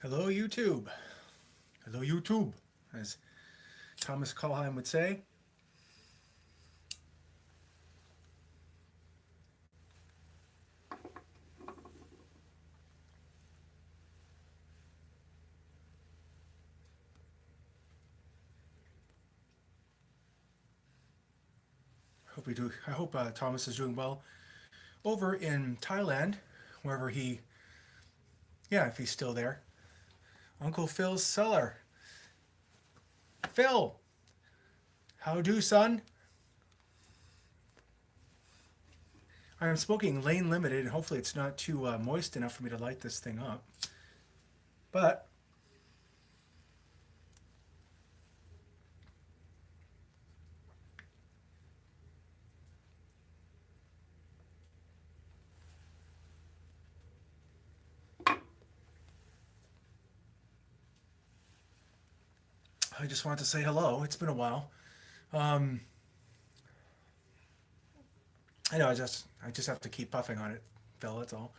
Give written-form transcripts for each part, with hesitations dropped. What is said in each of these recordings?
Hello, YouTube. Hello, YouTube, as Thomas Kallheim would say. I hope Thomas is doing well over in Thailand, wherever he. Yeah, if he's still there. Uncle Phil's cellar. Phil, how do, son? I am smoking Lane Limited, and hopefully it's not too moist enough for me to light this thing up. But I just wanted to say hello. It's been a while. Um, I know. I just have to keep puffing on it, Phil. That's all.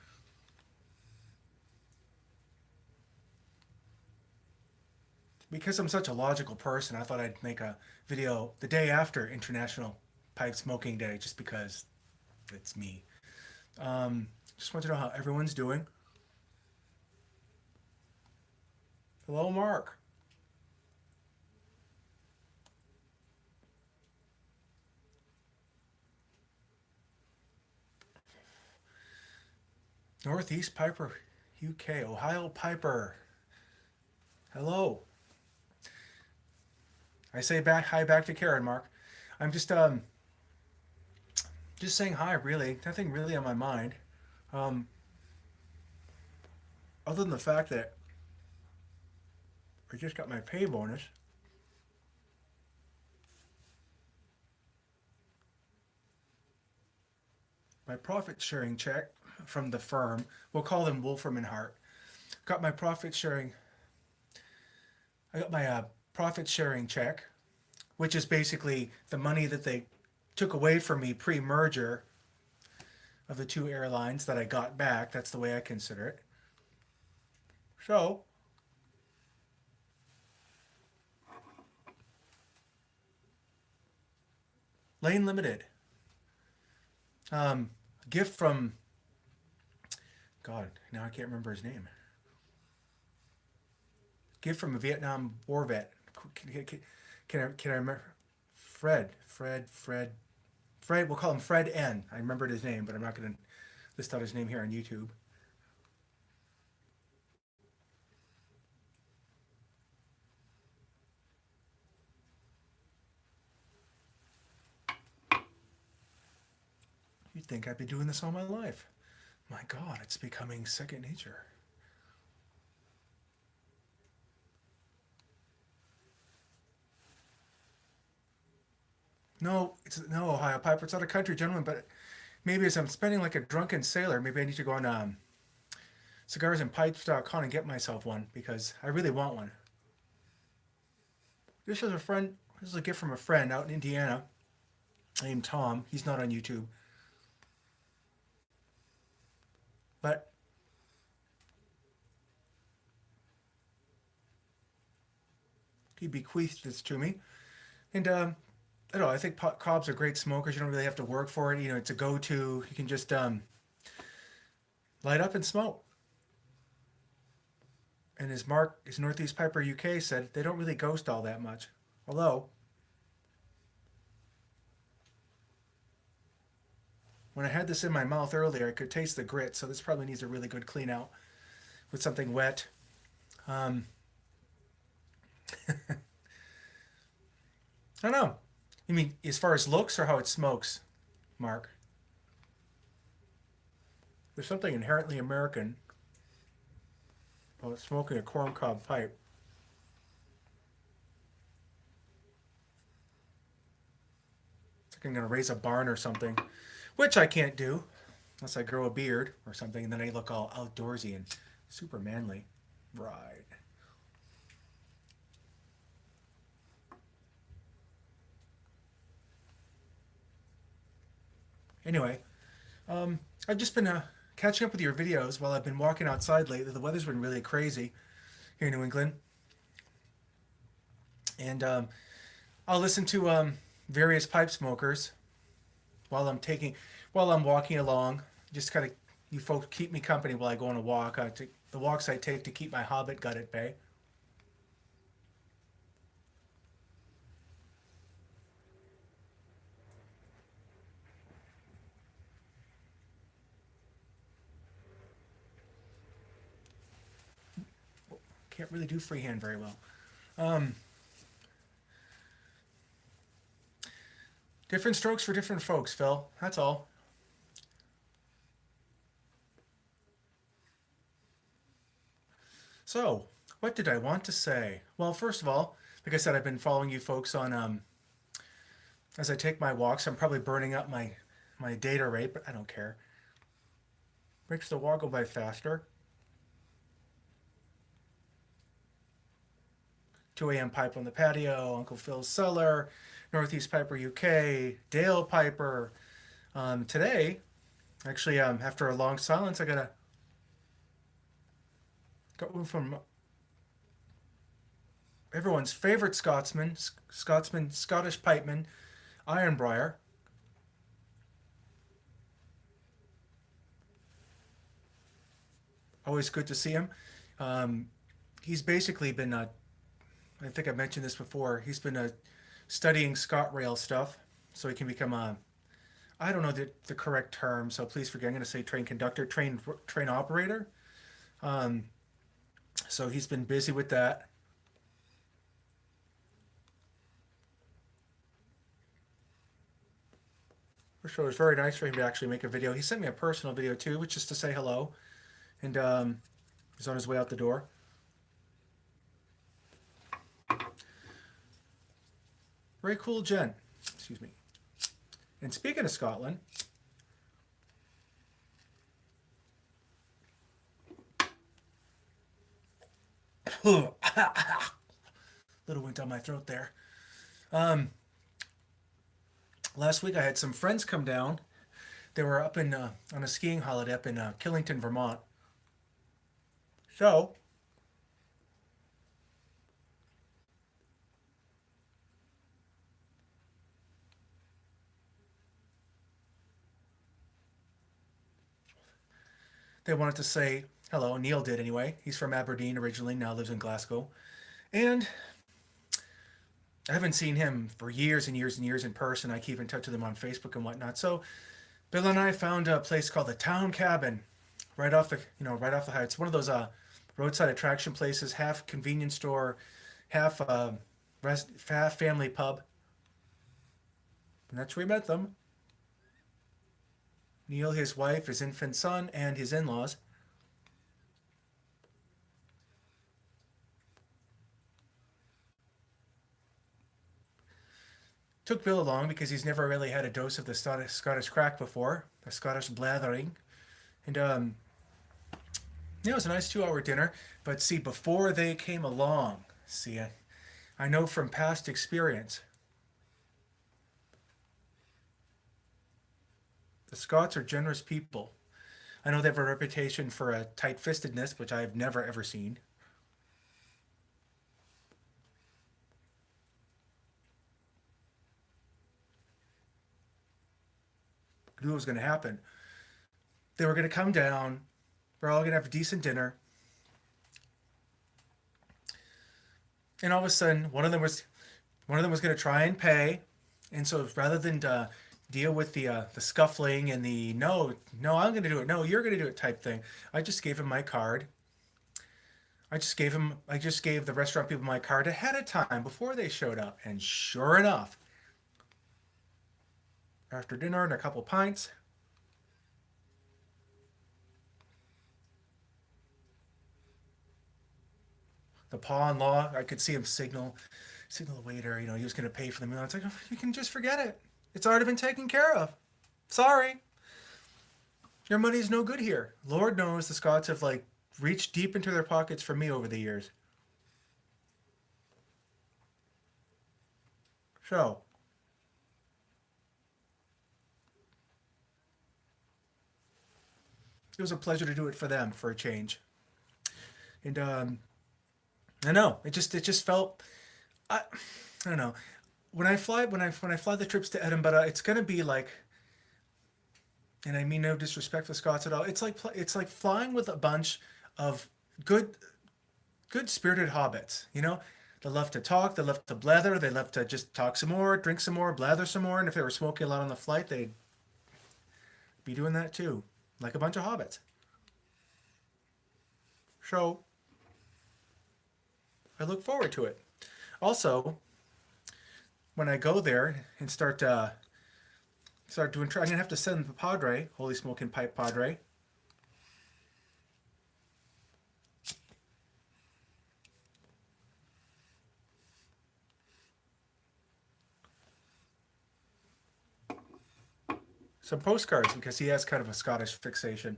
Because I'm such a logical person, I thought I'd make a video the day after International Pipe Smoking Day, just because it's me. Just want to know how everyone's doing. Hello, Mark. Northeast Piper, UK, Ohio Piper. Hello. I say back hi back to Karen, Mark. I'm just saying hi. Really, nothing really on my mind. Um, other than the fact that I just got my pay bonus. My profit sharing check from the firm. We'll call them Wolfram and Hart. Got my profit sharing. I got my profit sharing check, which is basically the money that they took away from me pre-merger of the two airlines that I got back. That's the way I consider it. So, Lane Limited. Gift from God. Now I can't remember his name. Gift from a Vietnam War vet. Can I remember? Fred. We'll call him Fred N. I remembered his name, but I'm not going to list out his name here on YouTube. You'd think I'd be doing this all my life. My God, it's becoming second nature. No, it's no Ohio Piper. It's not a country gentleman, but maybe as I'm spending like a drunken sailor, maybe I need to go on cigarsandpipes.com and get myself one because I really want one. This is a friend. This is a gift from a friend out in Indiana named Tom. He's not on YouTube, but he bequeathed this to me. And I don't know. I think cobs are great smokers. You don't really have to work for it. You know, it's a go-to. You can just light up and smoke. And as Mark, his Northeast Piper UK said, they don't really ghost all that much. Although, when I had this in my mouth earlier, I could taste the grit. So this probably needs a really good clean out with something wet. Um, I don't know. You mean as far as looks or how it smokes, Mark? There's something inherently American about smoking a corncob pipe. It's like I'm gonna raise a barn or something, which I can't do unless I grow a beard or something, and then I look all outdoorsy and super manly. Right. Anyway, I've just been catching up with your videos while I've been walking outside lately. The weather's been really crazy. here in New England, and I'll listen to various pipe smokers while I'm taking while I'm walking along. Just kind of you folks keep me company while I go on a walk. The walks I take to keep my hobbit gut at bay. Can't really do freehand very well. Um, Different strokes for different folks, Phil. That's all. So, what did I want to say? Well, first of all, like I said, I've been following you folks on as I take my walks. I'm probably burning up my data rate, but I don't care. Makes the walk go by faster. 2 a.m. Pipe on the Patio, Uncle Phil's Cellar, Northeast Piper UK, Dale Piper. Today, actually, after a long silence, got one from everyone's favorite Scottish pipeman, Ironbriar. Always good to see him. Um, he's basically been, I think I mentioned this before, he's been studying ScotRail stuff so he can become a, I don't know the correct term, so please forgive. I'm going to say train conductor, train operator. Um, so he's been busy with that. So it was very nice for him to actually make a video. He sent me a personal video too, which is to say hello, and he's on his way out the door. Very cool gent. Excuse me. And speaking of Scotland, little went down my throat there. Um, Last week I had some friends come down. They were up in on a skiing holiday up in Killington, Vermont. So they wanted to say hello. Neil did anyway. He's from Aberdeen originally, now lives in Glasgow. And I haven't seen him for years and years and years in person. I keep in touch with him on Facebook and whatnot. So Bill and I found a place called the Town Cabin, right off the high. It's one of those roadside attraction places, half convenience store, half half family pub. And that's where we met them. Neil, his wife, his infant son, and his in-laws. Took Bill along because he's never really had a dose of the Scottish crack before, the Scottish blathering. And yeah, it was a nice 2 hour dinner. But see, before they came along, I know from past experience, the Scots are generous people. I know they have a reputation for a tight-fistedness, which I've never ever seen. I knew it was going to happen. They were going to come down. We're all going to have a decent dinner. And all of a sudden, one of them was going to try and pay. And so rather than deal with the scuffling and the no, I'm going to do it. No, you're going to do it type thing. I just gave him my card. I just gave the restaurant people my card ahead of time before they showed up. And sure enough, after dinner and a couple pints, the pa-in-law, I could see him signal the waiter, he was going to pay for the meal. It's like, oh, you can just forget it. It's already been taken care of. Sorry. Your money's no good here. Lord knows the Scots have like reached deep into their pockets for me over the years. So, it was a pleasure to do it for them for a change. And I know. It just felt. I don't know. When I fly the trips to Edinburgh, it's gonna be like, and I mean no disrespect for Scots at all. It's like flying with a bunch of good good spirited hobbits. They love to talk, they love to blather, they love to just talk some more, drink some more, blather some more, and if they were smoking a lot on the flight, they'd be doing that too, like a bunch of hobbits. So I look forward to it. Also, when I go there and start doing, I'm gonna have to send the Padre, Holy Smoking Pipe Padre, some postcards because he has kind of a Scottish fixation,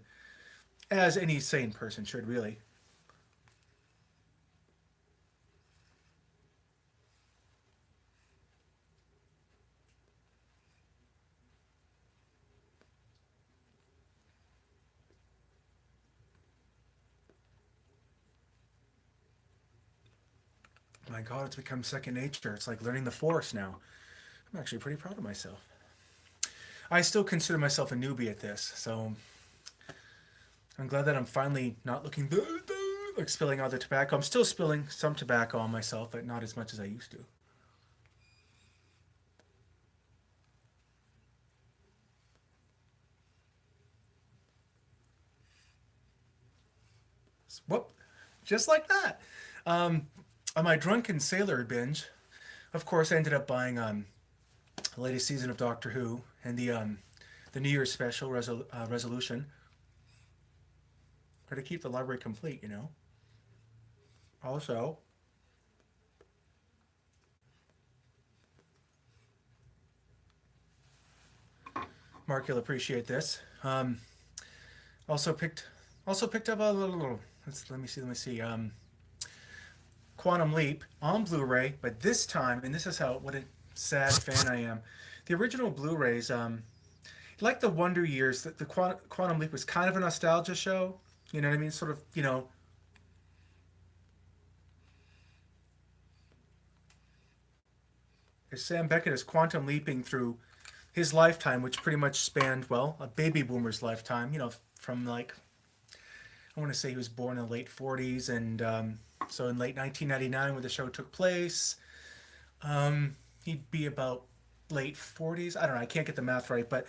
as any sane person should really. My God, it's become second nature. It's like learning the Force now. I'm actually pretty proud of myself. I still consider myself a newbie at this, so I'm glad that I'm finally not looking like spilling all the tobacco. I'm still spilling some tobacco on myself, but not as much as I used to. Whoop, just like that. Um, on my drunken sailor binge, of course, I ended up buying the latest season of Doctor Who and the New Year's special resolution, or to keep the library complete. Also, Mark, you'll appreciate this. Also picked also picked up a little. Let me see. Quantum Leap on Blu-ray, but this time, and this is how what a sad fan I am. The original Blu-rays, like the Wonder Years, the Quantum Leap was kind of a nostalgia show. You know what I mean? Sort of, as Sam Beckett is quantum leaping through his lifetime, which pretty much spanned, well, a baby boomer's lifetime. From like I want to say he was born in the late 40s, and so in late 1999, when the show took place, he'd be about late 40s. I don't know. I can't get the math right, but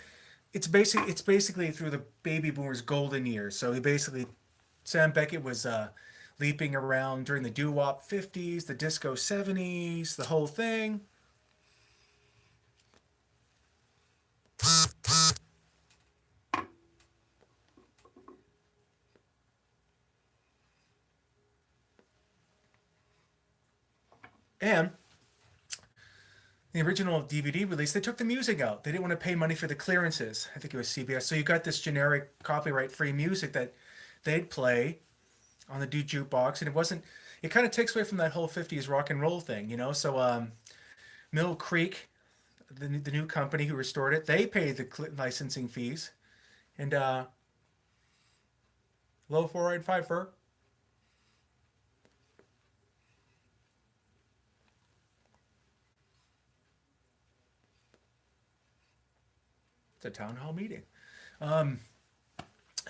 it's basically through the baby boomers' golden years. So he basically Sam Beckett was leaping around during the doo-wop 50s, the disco 70s, the whole thing. And the original DVD release, they took the music out. They didn't want to pay money for the clearances. I think it was CBS. So you got this generic copyright-free music that they'd play on the D jukebox, and it wasn't. It kind of takes away from that whole '50s rock and roll thing. So Mill Creek, the new company who restored it, they paid the licensing fees, and low fluoride fiber. It's a town hall meeting. Um,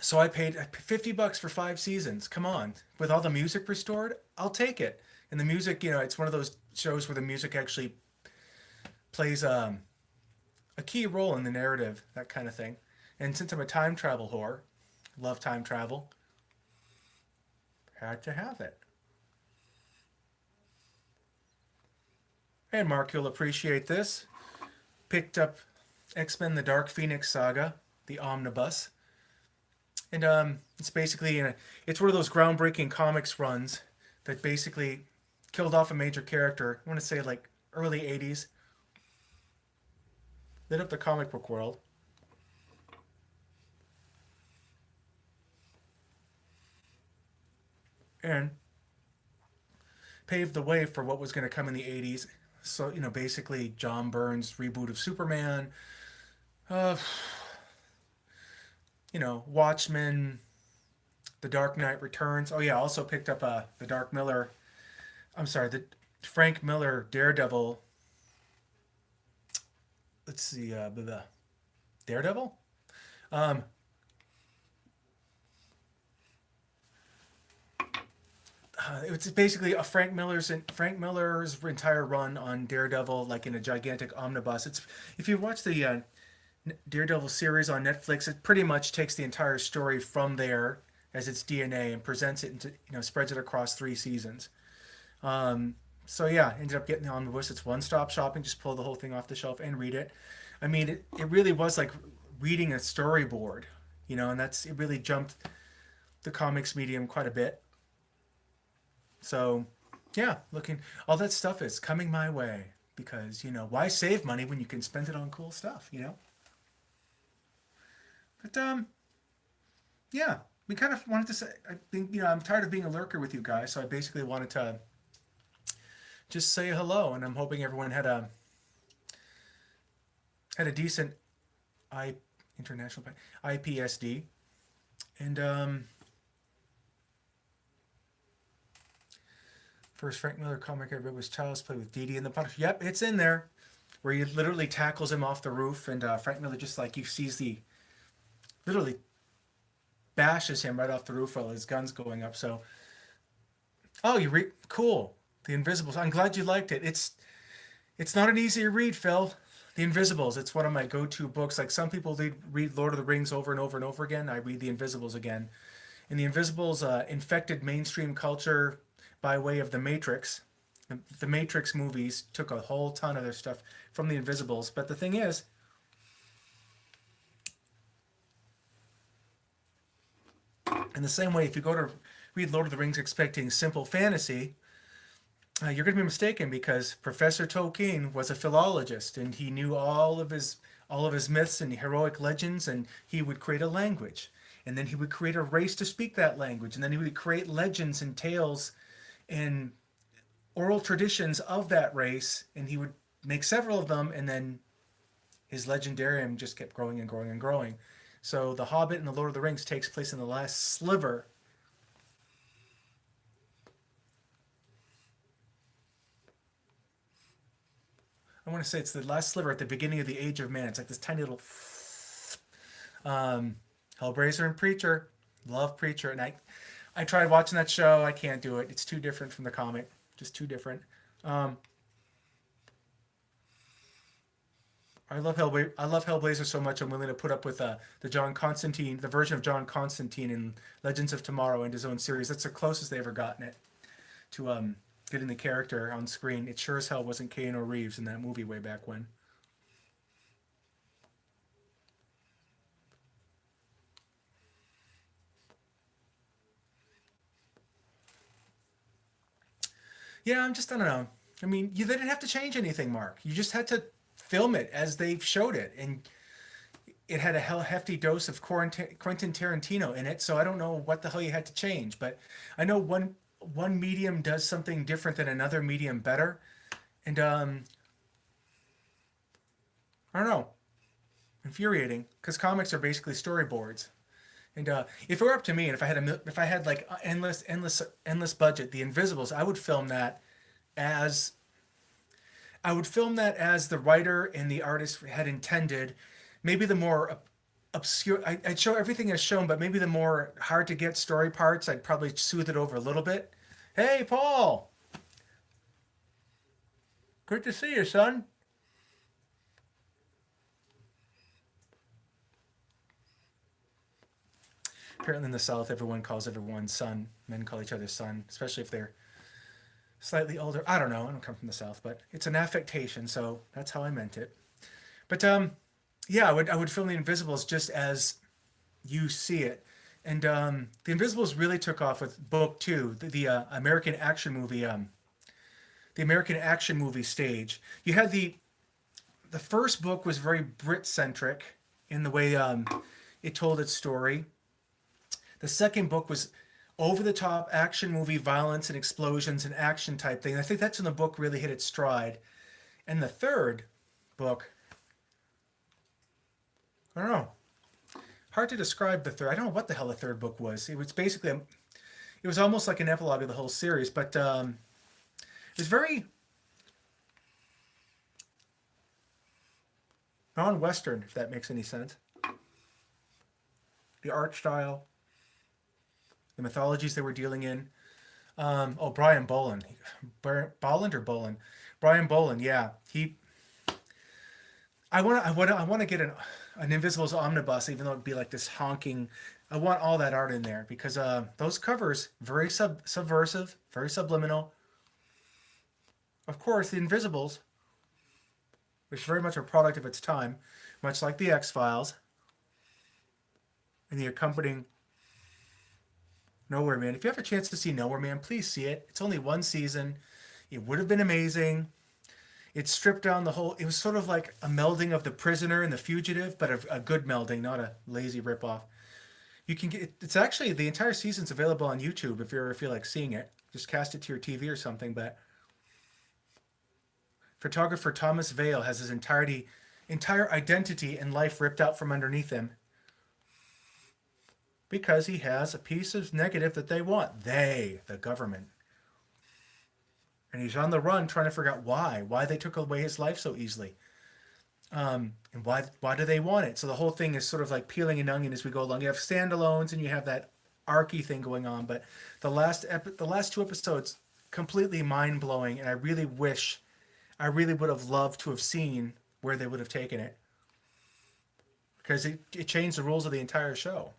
so I paid $50 for 5 seasons. Come on, with all the music restored, I'll take it. And the music, it's one of those shows where the music actually plays a key role in the narrative, that kind of thing. And since I'm a time travel whore, love time travel, had to have it. And Mark, you'll appreciate this. Picked up X-Men: The Dark Phoenix Saga, the omnibus, and it's basically it's one of those groundbreaking comics runs that basically killed off a major character. I want to say like early '80s, lit up the comic book world, and paved the way for what was going to come in the '80s. So basically John Byrne's reboot of Superman, uh, Watchmen, The Dark Knight Returns. Oh yeah, I also picked up the Dark Miller I'm sorry, the Frank Miller Daredevil. Let's see, the Daredevil. Um, it's basically a Frank Miller's entire run on Daredevil, like in a gigantic omnibus. It's if you watch the Daredevil series on Netflix, it pretty much takes the entire story from there as its DNA and presents it into spreads it across 3 seasons. Um, so yeah, ended up getting the omnibus. It's one stop shopping. Just pull the whole thing off the shelf and read it. I mean, it really was like reading a storyboard, and it really jumped the comics medium quite a bit. So yeah, looking all that stuff is coming my way because why save money when you can spend it on cool stuff. But yeah, we kind of wanted to say. I think I'm tired of being a lurker with you guys, so I basically wanted to just say hello, and I'm hoping everyone had a decent I international IPSD, and first Frank Miller comic I read was Child's Play with Dee Dee and the Punisher. Yep, it's in there, where he literally tackles him off the roof, and Frank Miller just like you sees the literally bashes him right off the roof while his gun's going up. So, oh, you read cool. The Invisibles. I'm glad you liked it. It's not an easy read, Phil. The Invisibles. It's one of my go-to books. Like some people read Lord of the Rings over and over and over again. I read The Invisibles again. And The Invisibles infected mainstream culture by way of The Matrix. The Matrix movies took a whole ton of their stuff from The Invisibles. But the thing is, in the same way, if you go to read Lord of the Rings expecting simple fantasy, you're going to be mistaken because Professor Tolkien was a philologist and he knew all of his myths and heroic legends, and he would create a language, and then he would create a race to speak that language, and then he would create legends and tales and oral traditions of that race, and he would make several of them, and then his legendarium just kept growing and growing and growing. So The Hobbit and The Lord of the Rings takes place in the last sliver. I want to say it's the last sliver at the beginning of the Age of Man. It's like this tiny little um, Hellraiser and Preacher. Love Preacher, and I tried watching that show. I can't do it. It's too different from the comic. Just too different. Um, I love Hellblazer so much. I'm willing to put up with the version of John Constantine in Legends of Tomorrow and his own series. That's the closest they ever gotten it to getting the character on screen. It sure as hell wasn't Keanu Reeves in that movie way back when. Yeah, I don't know. I mean, they didn't have to change anything, Mark. You just had to film it as they showed it, and it had a hefty dose of Quentin Tarantino in it. So I don't know what the hell you had to change, but I know one medium does something different than another medium better, and I don't know, infuriating because comics are basically storyboards. And if it were up to me, and if I had like endless budget, The Invisibles, as I would film that as the writer and the artist had intended. Maybe the more obscure, I'd show everything as shown, but maybe the more hard to get story parts, I'd probably soothe it over a little bit. Hey, Paul, good to see you, son. Apparently, in the South, everyone calls everyone son. Men call each other son, especially if they're slightly older. I don't know. I don't come from the South, but it's an affectation, so that's how I meant it. But yeah, I would film The Invisibles just as you see it. And The Invisibles really took off with book two, the American action movie stage. You had the first book was very Brit centric in the way it told its story. The second book was over the top action movie violence and explosions and action type thing. I think that's when the book really hit its stride. And the third book, I don't know, hard to describe the third. I don't know what the hell the third book was. It was basically it was almost like an epilogue of the whole series, but It's very non-Western, if that makes any sense. The art style, the mythologies they were dealing in. Brian Bolland. Bolland or Bolin? Brian Bolland, yeah. I want to get an Invisibles omnibus, even though it'd be like this honking. I want all that art in there because those covers very subversive, very subliminal. Of course, the Invisibles, which is very much a product of its time, much like the X-Files and the accompanying Nowhere Man. If you have a chance to see Nowhere Man, please see it. It's only one season. It would have been amazing. It stripped down the whole. It was sort of like a melding of The Prisoner and The Fugitive, but a good melding, not a lazy ripoff. You can get. It's actually the entire season's available on YouTube if you ever feel like seeing it. Just cast it to your TV or something. But photographer Thomas Vale has his entire identity and life ripped out from underneath him because he has a piece of negative that they want. They, the government. And he's on the run trying to figure out why they took away his life so easily. And why do they want it? So the whole thing is sort of like peeling an onion as we go along. You have standalones and you have that archy thing going on, but the last two episodes completely mind-blowing, and I really would have loved to have seen where they would have taken it, because it changed the rules of the entire show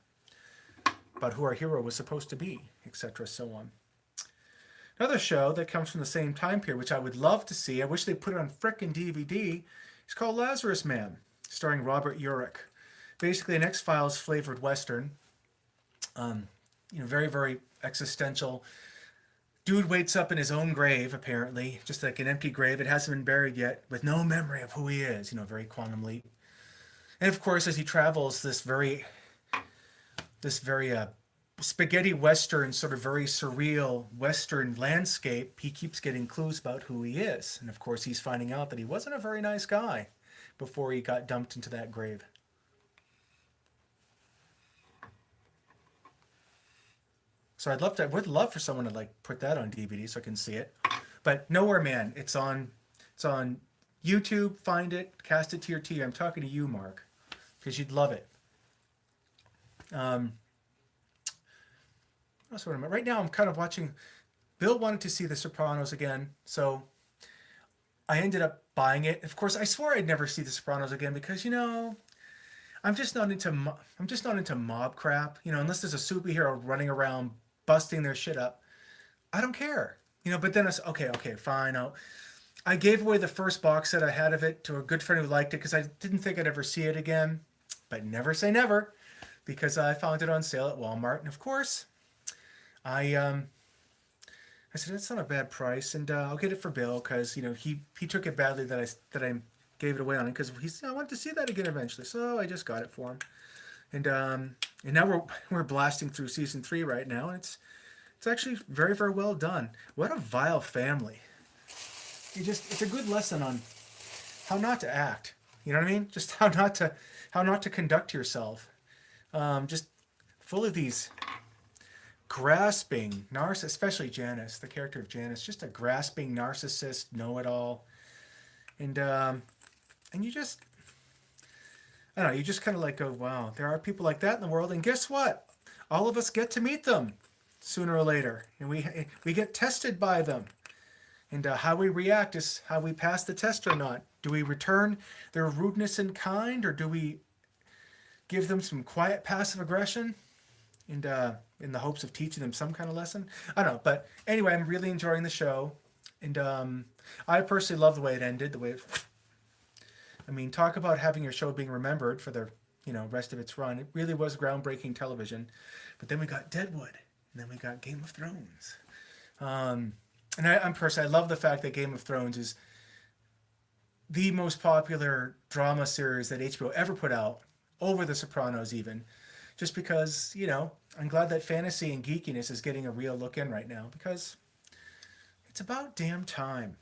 about who our hero was supposed to be, etc. so on. Another show that comes from the same time period, which I would love to see, I wish they put it on frickin' DVD, is called Lazarus Man, starring Robert Urich. Basically an X-Files flavored Western. Very, very existential. Dude wakes up in his own grave, apparently, just like an empty grave. It hasn't been buried yet, with no memory of who he is, very Quantum Leap. And of course, as he travels this very spaghetti Western, sort of very surreal Western landscape, he keeps getting clues about who he is. And of course, he's finding out that he wasn't a very nice guy before he got dumped into that grave. So I would love for someone to put that on DVD so I can see it. But Nowhere Man, it's on YouTube. Find it, cast it to your TV. I'm talking to you, Mark, because you'd love it. Right now I'm kind of watching. Bill wanted to see The Sopranos again, so I ended up buying it. Of course, I swore I'd never see The Sopranos again because I'm just not into mob crap. Unless there's a superhero running around busting their shit up, I don't care. But then it's okay, fine. I gave away the first box set I had of it to a good friend who liked it because I didn't think I'd ever see it again. But never say never, because I found it on sale at Walmart, and of course, I said that's not a bad price, and I'll get it for Bill because he took it badly that I gave it away on him because I wanted to see that again eventually, so I just got it for him. And now we're blasting through season 3 right now, and it's actually very, very well done. What a vile family! It's a good lesson on how not to act. You know what I mean? Just how not to conduct yourself. Just full of these grasping narcissists, especially Janice, the character of Janice, just a grasping narcissist, know-it-all, and you just. I don't know, you just kind of go, wow, there are people like that in the world, and guess what? All of us get to meet them sooner or later, and we get tested by them. And how we react is how we pass the test or not. Do we return their rudeness in kind, or do we give them some quiet passive aggression and in the hopes of teaching them some kind of lesson? I don't know, but anyway, I'm really enjoying the show, and I personally love the way it ended, talk about having your show being remembered for the rest of its run. It really was groundbreaking television. But then we got Deadwood, and then we got Game of Thrones. And I love the fact that Game of Thrones is the most popular drama series that HBO ever put out, over The Sopranos even. Just because, I'm glad that fantasy and geekiness is getting a real look in right now, because it's about damn time.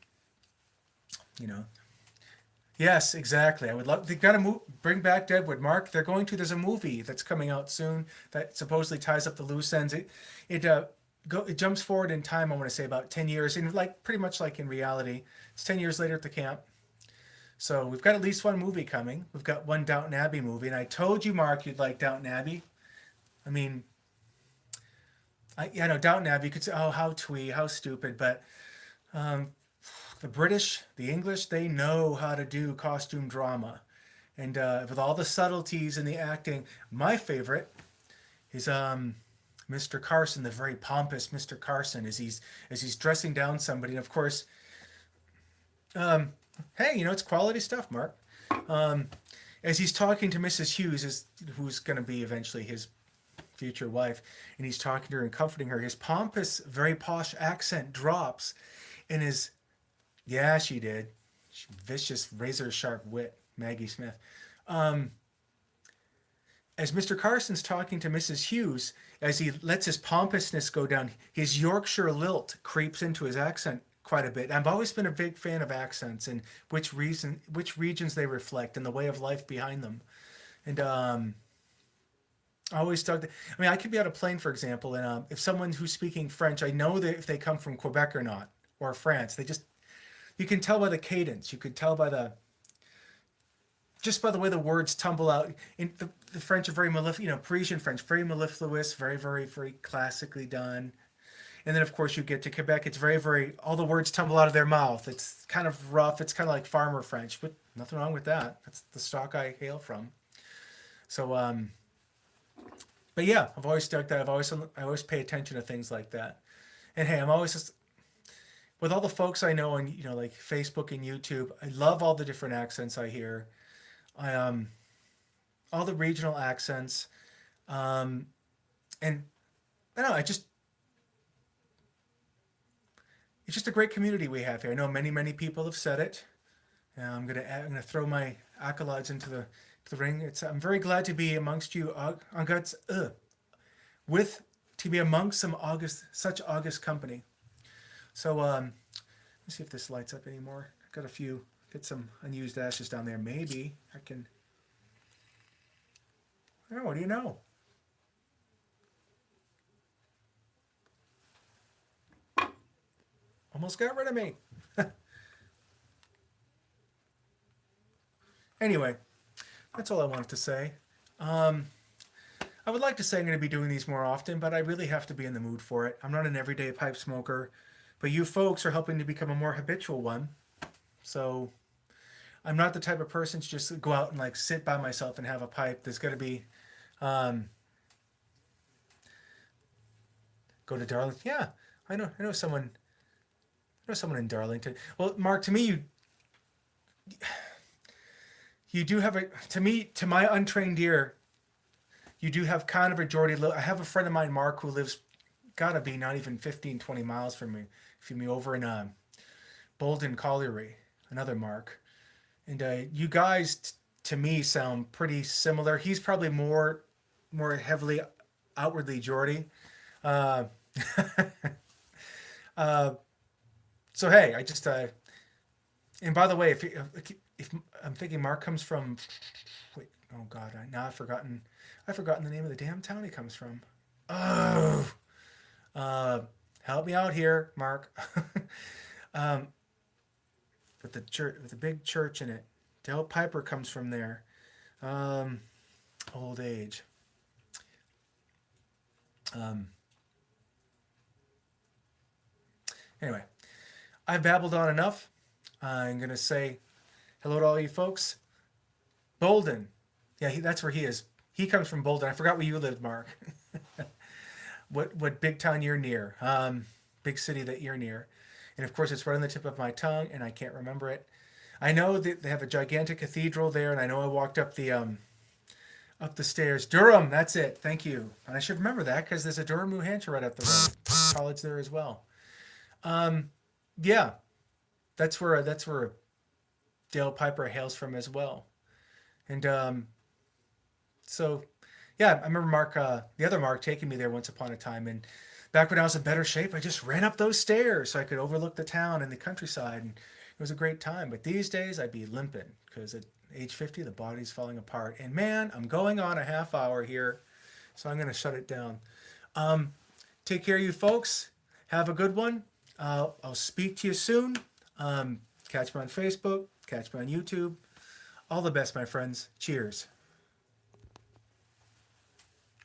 Yes, exactly. I would love. They got to bring back Deadwood, Mark. There's a movie that's coming out soon that supposedly ties up the loose ends. it jumps forward in time. I want to say about 10 years, and like pretty much like in reality, it's 10 years later at the camp. So we've got at least one movie coming. We've got one Downton Abbey movie, and I told you, Mark, you'd like Downton Abbey. I mean, yeah, no, Downton Abbey. You could say, oh, how twee, how stupid, but um, the British, the English, they know how to do costume drama, and with all the subtleties in the acting. My favorite is Mr. Carson, the very pompous Mr. Carson, as he's dressing down somebody, and of course, um, hey, it's quality stuff, Mark. Um, as he's talking to Mrs. Hughes, who's going to be eventually his future wife, and he's talking to her and comforting her, his pompous, very posh accent drops, and his yeah, she did, vicious, razor sharp wit, Maggie Smith. Um, as Mr. Carson's talking to Mrs. Hughes, as he lets his pompousness go down, his Yorkshire lilt creeps into his accent quite a bit. I've always been a big fan of accents and which regions they reflect, and the way of life behind them. And I always dug. I mean, I could be on a plane, for example, and if someone who's speaking French, I know that if they come from Quebec or not, or France, you can tell by the cadence. You could tell by the just by the way the words tumble out. In the French are very Parisian French, very mellifluous, very, very, very classically done. And then, of course, you get to Quebec. It's very, very, all the words tumble out of their mouth. It's kind of rough. It's kind of like farmer French, but nothing wrong with that. That's the stock I hail from. So, but yeah, I've always dug that. I always pay attention to things like that. And hey, I'm always just, with all the folks I know on, like Facebook and YouTube, I love all the different accents I hear. I, all the regional accents. Um, and I don't know, it's just a great community we have here. I know many, many people have said it. I'm gonna throw my accolades into the ring. I'm very glad to be amongst you, on God's with to be amongst such august company. So let's see if this lights up anymore. I've got get some unused ashes down there. Maybe I can. I don't know. What do you know? Almost got rid of me. Anyway, that's all I wanted to say. Um, I would like to say I'm going to be doing these more often, but I really have to be in the mood for it. I'm not an everyday pipe smoker, but you folks are helping to become a more habitual one. So I'm not the type of person to just go out and like sit by myself and have a pipe. There's got to be um, go to Darlington. Yeah, I know someone in Darlington. Well, Mark, to me, you do have to my untrained ear, you do have kind of a Geordie look. I have a friend of mine, Mark, who lives, gotta be not even 15, 20 miles from me over in Bolden Colliery, another Mark. And you guys, to me, sound pretty similar. He's probably more heavily outwardly Geordie. Uh, uh, so hey, and by the way, if I'm thinking Mark comes from, wait, oh God, I've forgotten the name of the damn town he comes from. Oh, uh, help me out here, Mark. um, with the church, with the big church in it. Del Piper comes from there. Um, old age. Um, anyway, I've babbled on enough. I'm gonna say hello to all you folks. Bolden, yeah, that's where he is. He comes from Bolden. I forgot where you lived, Mark. What big town you're near? Big city that you're near, and of course it's right on the tip of my tongue, and I can't remember it. I know that they have a gigantic cathedral there, and I know I walked up the stairs. Durham, that's it. Thank you. And I should remember that because there's a Durham, New Hampshire right up the road. College there as well. Um, yeah, that's where Dale Piper hails from as well. And so, yeah, I remember Mark, the other Mark, taking me there once upon a time. And back when I was in better shape, I just ran up those stairs so I could overlook the town and the countryside, and it was a great time. But these days, I'd be limping because at age 50, the body's falling apart. And man, I'm going on a half hour here, so I'm going to shut it down. Um, Take care, you folks. Have a good one. I'll speak to you soon. Catch me on Facebook. Catch me on YouTube. All the best, my friends. Cheers.